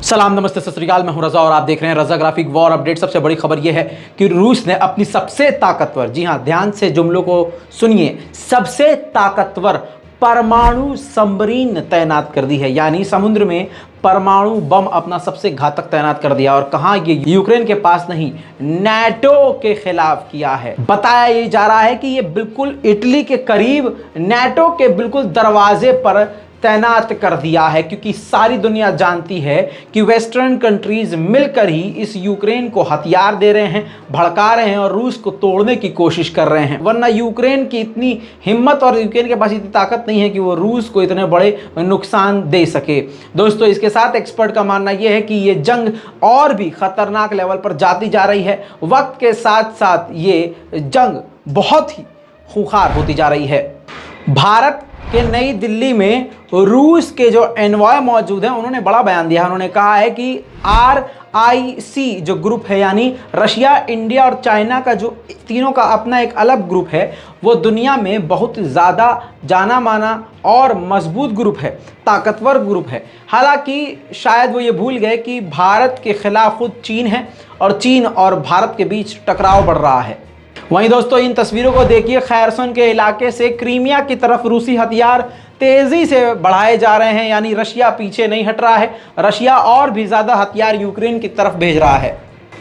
सलाम नमस्ते सत श्री अकाल, मैं हूं रजा और आप देख रहे हैं रजा ग्राफिक वॉर अपडेट। सबसे बड़ी खबर यह है कि रूस ने अपनी सबसे ताकतवर, जी हां ध्यान से जुमलों को सुनिए, सबसे ताकतवर परमाणु सबमरीन तैनात कर दी है। यानी समुद्र में परमाणु बम अपना सबसे घातक तैनात कर दिया। और कहां ये यूक्रेन के पास नहीं, नाटो के खिलाफ किया है। बताया ये जा रहा है कि ये बिल्कुल इटली के करीब नाटो के बिल्कुल दरवाजे पर तैनात कर दिया है, क्योंकि सारी दुनिया जानती है कि वेस्टर्न कंट्रीज मिलकर ही इस यूक्रेन को हथियार दे रहे हैं, भड़का रहे हैं और रूस को तोड़ने की कोशिश कर रहे हैं। वरना यूक्रेन की इतनी हिम्मत और यूक्रेन के पास इतनी ताकत नहीं है कि वो रूस को इतने बड़े नुकसान दे सके। दोस्तों, इसके साथ एक्सपर्ट का मानना यह है कि ये जंग और भी खतरनाक लेवल पर जाती जा रही है। वक्त के साथ साथ ये जंग बहुत ही खूंखार होती जा रही है। भारत कि नई दिल्ली में रूस के जो एनवॉय मौजूद हैं, उन्होंने बड़ा बयान दिया। उन्होंने कहा है कि RIC जो ग्रुप है, यानी रशिया, इंडिया और चाइना का जो तीनों का अपना एक अलग ग्रुप है, वो दुनिया में बहुत ज़्यादा जाना माना और मजबूत ग्रुप है, ताकतवर ग्रुप है। हालांकि शायद वो ये भूल गए कि भारत के खिलाफ खुद चीन है और चीन और भारत के बीच टकराव बढ़ रहा है। वहीं दोस्तों, इन तस्वीरों को देखिए, खैरसन के इलाके से क्रीमिया की तरफ रूसी हथियार तेजी से बढ़ाए जा रहे हैं। यानी रशिया पीछे नहीं हट रहा है, रशिया और भी ज्यादा हथियार यूक्रेन की तरफ भेज रहा है।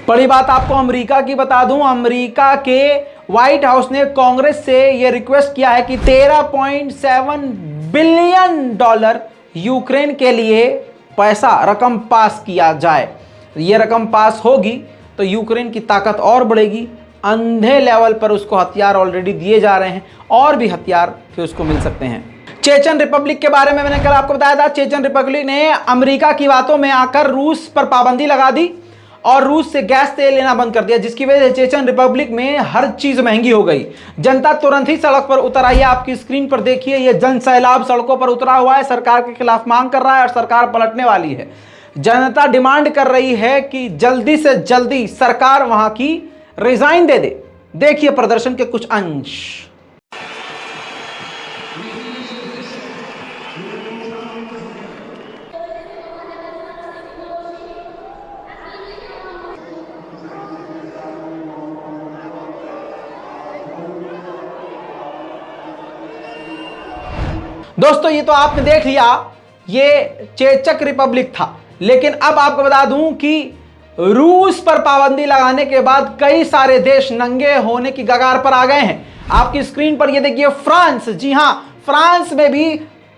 बड़ी बात आपको अमेरिका की बता दूं, अमेरिका के व्हाइट हाउस ने कांग्रेस से यह रिक्वेस्ट किया है कि $13.7 बिलियन यूक्रेन के लिए पैसा रकम पास किया जाए। यह रकम पास होगी तो यूक्रेन की ताकत और बढ़ेगी। अंधे लेवल पर उसको हथियार ऑलरेडी दिए जा रहे हैं और भी हथियार फिर उसको मिल सकते हैं। चेचन रिपब्लिक के बारे में मैंने कल आपको बताया था। चेचन रिपब्लिक ने अमेरिका की बातों में आकर रूस पर पाबंदी लगा दी और रूस से गैस तेल लेना बंद कर दिया, जिसकी वजह से चेचन रिपब्लिक में हर चीज महंगी हो गई। जनता तुरंत ही सड़क पर उतर आई है। आपकी स्क्रीन पर देखिए, यह जन सैलाब सड़कों पर उतरा हुआ है, सरकार के खिलाफ मांग कर रहा है और सरकार पलटने वाली है। जनता डिमांड कर रही है कि जल्दी से जल्दी सरकार वहां की रिजाइन दे दे। देखिए प्रदर्शन के कुछ अंश। दोस्तों, ये तो आपने देख लिया, ये चेचक रिपब्लिक था। लेकिन अब आपको बता दूं कि रूस पर पाबंदी लगाने के बाद कई सारे देश नंगे होने की कगार पर आ गए हैं। आपकी स्क्रीन पर ये देखिए, फ्रांस, जी हां, फ्रांस में भी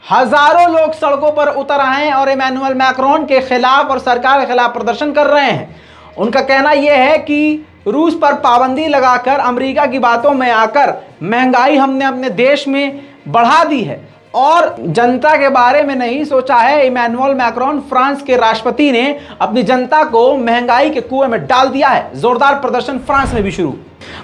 हजारों लोग सड़कों पर उतर आए हैं और इमैनुअल मैक्रोन के खिलाफ और सरकार के खिलाफ प्रदर्शन कर रहे हैं। उनका कहना यह है कि रूस पर पाबंदी लगाकर, अमेरिका की बातों में आकर महंगाई हमने अपने देश में बढ़ा दी है और जनता के बारे में नहीं सोचा है। इमैनुअल मैक्रोन, फ्रांस के राष्ट्रपति, ने अपनी जनता को महंगाई के कुएं में डाल दिया है। जोरदार प्रदर्शन फ्रांस में भी शुरू।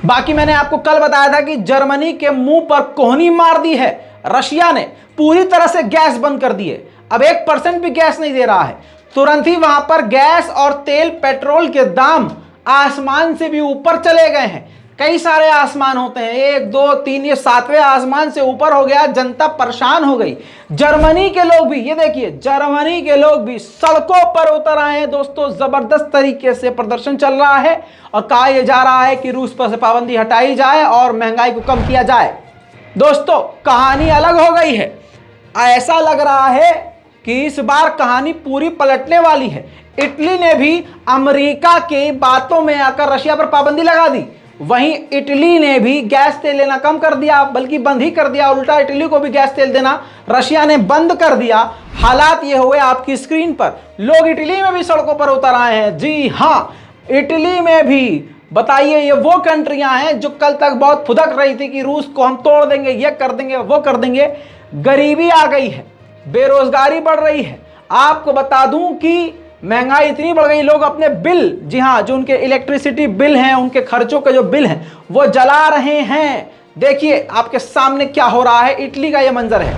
बाकी मैंने आपको कल बताया था कि जर्मनी के मुंह पर कोहनी मार दी है। रशिया ने पूरी तरह से गैस बंद कर दी है, अब 1% भी गैस नहीं दे रहा है। तुरंत ही वहां पर गैस और तेल, पेट्रोल के दाम आसमान से भी ऊपर चले गए हैं। कई सारे आसमान होते हैं, 1, 2, 3, ये 7वें आसमान से ऊपर हो गया। जनता परेशान हो गई। जर्मनी के लोग भी, ये देखिए, जर्मनी के लोग भी सड़कों पर उतर आए हैं। दोस्तों, जबरदस्त तरीके से प्रदर्शन चल रहा है और कहा यह जा रहा है कि रूस पर से पाबंदी हटाई जाए और महंगाई को कम किया जाए। दोस्तों, कहानी अलग हो गई है। ऐसा लग रहा है कि इस बार कहानी पूरी पलटने वाली है। इटली ने भी अमेरिका के बातों में आकर रशिया पर पाबंदी लगा दी। वहीं इटली ने भी गैस तेल लेना कम कर दिया, बल्कि बंद ही कर दिया। उल्टा इटली को भी गैस तेल देना रशिया ने बंद कर दिया। हालात ये हुए आपकी स्क्रीन पर। लोग इटली में भी सड़कों पर उतर आए हैं। जी हां, इटली में भी। बताइए, ये वो कंट्रियां हैं जो कल तक बहुत फुदक रही थी कि रूस को हम तोड़ देंगे, ये कर देंगे, वो कर देंगे। गरीबी आ गई है, बेरोजगारी बढ़ रही है। आपको बता दूं कि महंगाई इतनी बढ़ गई, लोग अपने बिल, जी हां, जो उनके इलेक्ट्रिसिटी बिल हैं, उनके खर्चों के जो बिल हैं, वो जला रहे हैं। देखिए आपके सामने क्या हो रहा है। इटली का यह मंजर है।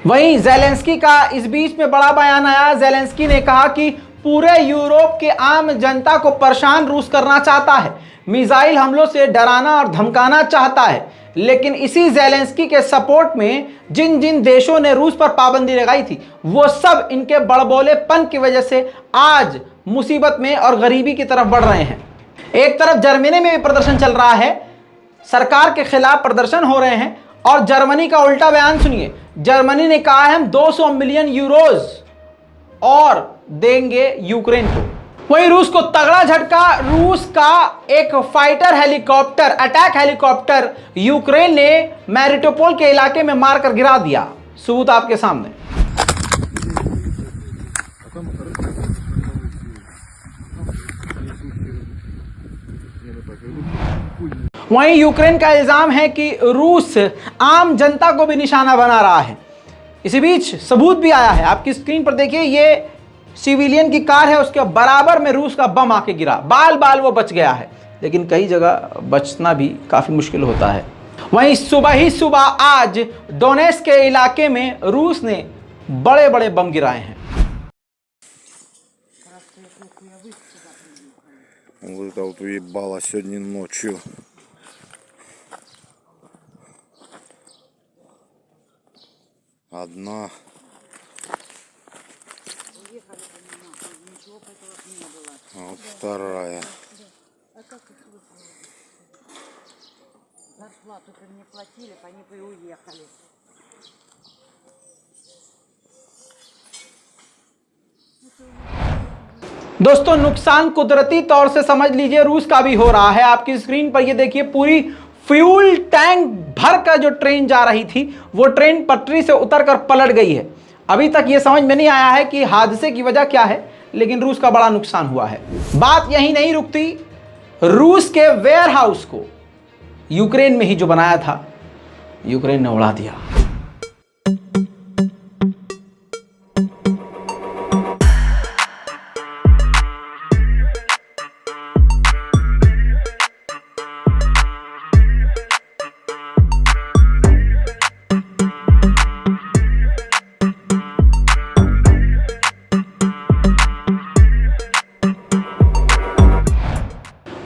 वहीं ज़ेलेंस्की का इस बीच में बड़ा बयान आया। ज़ेलेंस्की ने कहा कि पूरे यूरोप के आम जनता को परेशान रूस करना चाहता है। मिसाइल हमलों से डराना और धमकाना चाहता है। लेकिन इसी ज़ेलेंस्की के सपोर्ट में जिन जिन देशों ने रूस पर पाबंदी लगाई थी, वो सब इनके बड़बोलेपन की वजह से आज मुसीबत में और गरीबी की तरफ बढ़ रहे हैं। एक तरफ जर्मनी में भी प्रदर्शन चल रहा है, सरकार के खिलाफ प्रदर्शन हो रहे हैं, और जर्मनी का उल्टा बयान सुनिए। जर्मनी ने कहा है हम 200 मिलियन यूरोज और देंगे यूक्रेन को। वहीं रूस को तगड़ा झटका, रूस का एक fighter helicopter, attack helicopter Ukraine ने मैरिटोपोल के इलाके में मारकर गिरा दिया। सबूत आपके सामने। वहीं यूक्रेन का इल्जाम है कि रूस आम जनता को भी निशाना बना रहा है। इसी बीच सबूत भी आया है, आपकी स्क्रीन पर देखिए, ये सिविलियन की कार है, उसके बराबर में रूस का बम आके गिरा, बाल बाल वो बच गया है, लेकिन कई जगह बचना भी काफ़ी मुश्किल होता है। वहीं सुबह ही सुबह आज डोनेट्स्क के इलाके में रूस ने बड़े बड़े बम गिराए हैं। Вот это вот уебало сегодня ночью. Одна. А вот вторая. Зарплату-то не платили, они бы и уехали. दोस्तों, नुकसान कुदरती तौर से समझ लीजिए रूस का भी हो रहा है। आपकी स्क्रीन पर ये देखिए, पूरी फ्यूल टैंक भर कर जो ट्रेन जा रही थी, वो ट्रेन पटरी से उतरकर पलट गई है। अभी तक ये समझ में नहीं आया है कि हादसे की वजह क्या है, लेकिन रूस का बड़ा नुकसान हुआ है। बात यही नहीं रुकती, रूस के वेयर हाउस को यूक्रेन में ही जो बनाया था, यूक्रेन ने उड़ा दिया।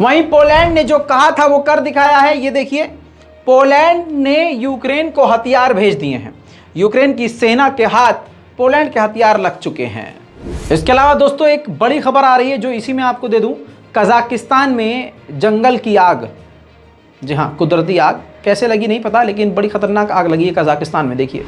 वहीं पोलैंड ने जो कहा था वो कर दिखाया है। ये देखिए, पोलैंड ने यूक्रेन को हथियार भेज दिए हैं। यूक्रेन की सेना के हाथ पोलैंड के हथियार लग चुके हैं। इसके अलावा दोस्तों, एक बड़ी खबर आ रही है जो इसी में आपको दे दूं। कजाकिस्तान में जंगल की आग, जी हाँ, कुदरती आग, कैसे लगी नहीं पता, लेकिन बड़ी खतरनाक आग लगी है कजाकिस्तान में। देखिए,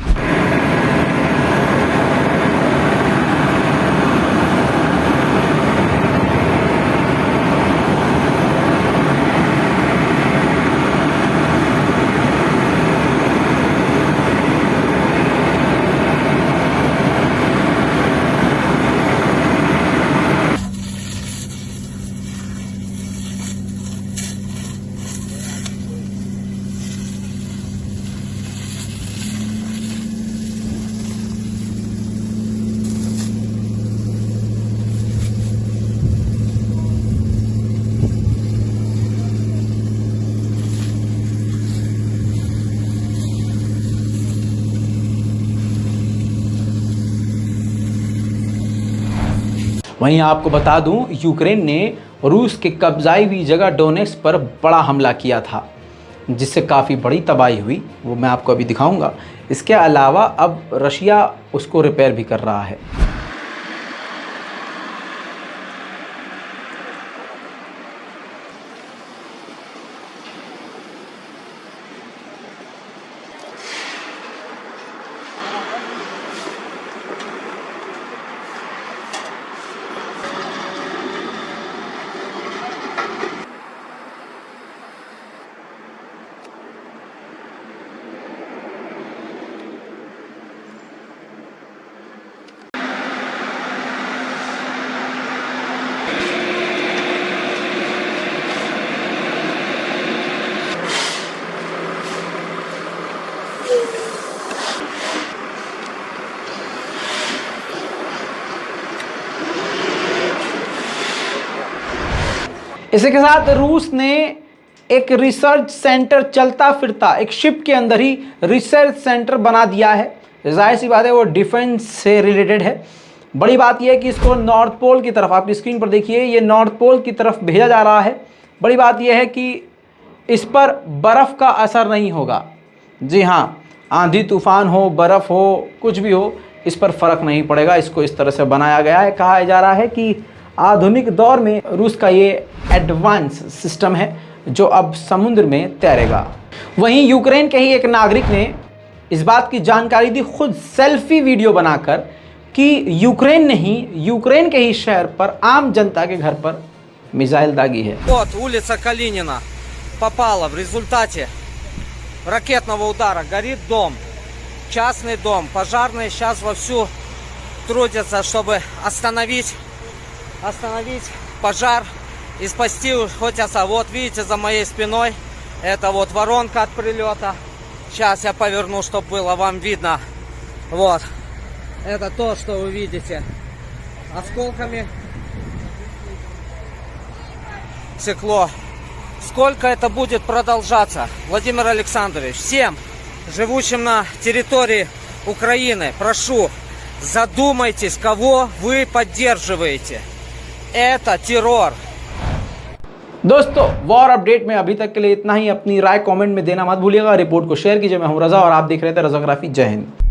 वहीं आपको बता दूं, यूक्रेन ने रूस के कब्जाई हुई जगह डोनेट्स्क पर बड़ा हमला किया था, जिससे काफ़ी बड़ी तबाही हुई। वो मैं आपको अभी दिखाऊंगा। इसके अलावा अब रशिया उसको रिपेयर भी कर रहा है। इसी के साथ रूस ने एक रिसर्च सेंटर चलता फिरता, एक शिप के अंदर ही रिसर्च सेंटर बना दिया है। जाहिर सी बात है वो डिफेंस से रिलेटेड है। बड़ी बात यह है कि इसको नॉर्थ पोल की तरफ, आपकी स्क्रीन पर देखिए, ये नॉर्थ पोल की तरफ भेजा जा रहा है, बड़ी बात यह है कि इस पर बर्फ़ का असर नहीं होगा। जी हाँ, आंधी तूफान हो, बर्फ़ हो, कुछ भी हो, इस पर फ़र्क नहीं पड़ेगा। इसको इस तरह से बनाया गया है। कहा जा रहा है कि आधुनिक दौर में रूस का ये एडवांस सिस्टम है जो अब समुद्र में तैरेगा। वहीं यूक्रेन के ही एक नागरिक ने इस बात की जानकारी दी, खुद सेल्फी वीडियो बनाकर, कि यूक्रेन के ही शहर पर आम जनता के घर पर मिसाइल दागी है। Вот улица Калинина попала в результате ракетного удара. Горит дом, частный дом. Пожарные сейчас вовсю трудятся, чтобы остановить пожар и спасти хоть отца. Вот видите, за моей спиной это вот воронка от прилета. Сейчас я поверну, чтобы было вам видно. Вот. Это то, что вы видите. Осколками стекло. Сколько это будет продолжаться, Владимир Александрович? Всем, живущим на территории Украины, прошу, задумайтесь, кого вы поддерживаете. Это террор. दोस्तों, वॉर अपडेट में अभी तक के लिए इतना ही। अपनी राय कमेंट में देना मत भूलिएगा। रिपोर्ट को शेयर कीजिए। मैं हूं रजा और आप देख रहे थे रजाग्राफी। जय हिंद।